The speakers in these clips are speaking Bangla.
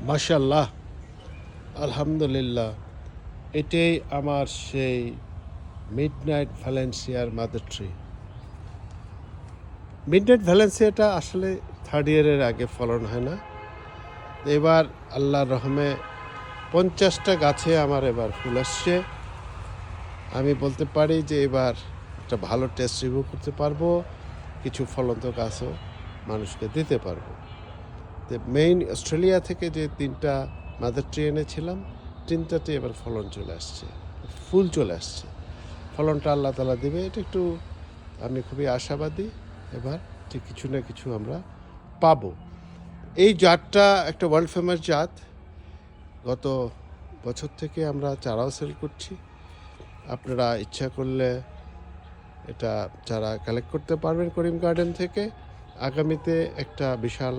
মাশাআল্লাহ, আলহামদুলিল্লাহ। এটাই আমার সেই মিডনাইট ভ্যালেন্সিয়ার মাদার ট্রি। মিডনাইট ভ্যালেন্সিয়াটা আসলে থার্ড ইয়ারের আগে ফলন হয় না। এবার আল্লাহর রহমে 50টা গাছে আমার এবার ফুল আসছে। আমি বলতে পারি যে এবার একটা ভালো টেস্ট রিভিউ করতে পারবো, কিছু ফলন্ত গাছও মানুষকে দিতে পারবো। তো মেইন অস্ট্রেলিয়া থেকে যে 3টা মাদার ট্রি এনেছিলাম, 3টাতে এবার ফলন চলে আসছে, ফুল চলে আসছে। ফলনটা আল্লাহ তাআলা দেবে, এটা একটু আমি খুবই আশাবাদী। এবার ঠিক কিছু না কিছু আমরা পাবো। এই জাতটা একটা ওয়ার্ল্ড ফেমাস জাত। গত বছর থেকে আমরা চারাও সেল করছি। আপনারা ইচ্ছা করলে এটা চারা কালেক্ট করতে পারবেন করিম গার্ডেন থেকে। আগামীতে একটা বিশাল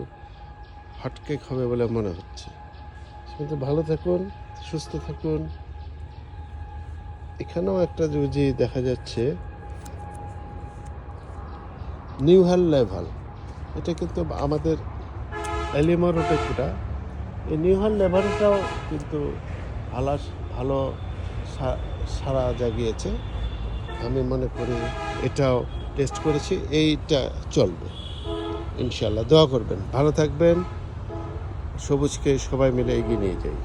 হটকেক হবে বলে মনে হচ্ছে। কিন্তু ভালো থাকুন, সুস্থ থাকুন। এখানেও একটা যে দেখা যাচ্ছে নিউহাল লেভাল, এটা কিন্তু আমাদের এলিমা রোডে যেটা, এই নিউহাল লেভালটাও কিন্তু ভালো ভালো সাড়া জাগিয়েছে। আমি মনে করি এটাও টেস্ট করেছি, এইটা চলবে ইনশাল্লাহ। দোয়া করবেন, ভালো থাকবেন, সবুজকে সবাই মিলে এগিয়ে নিয়ে যাই।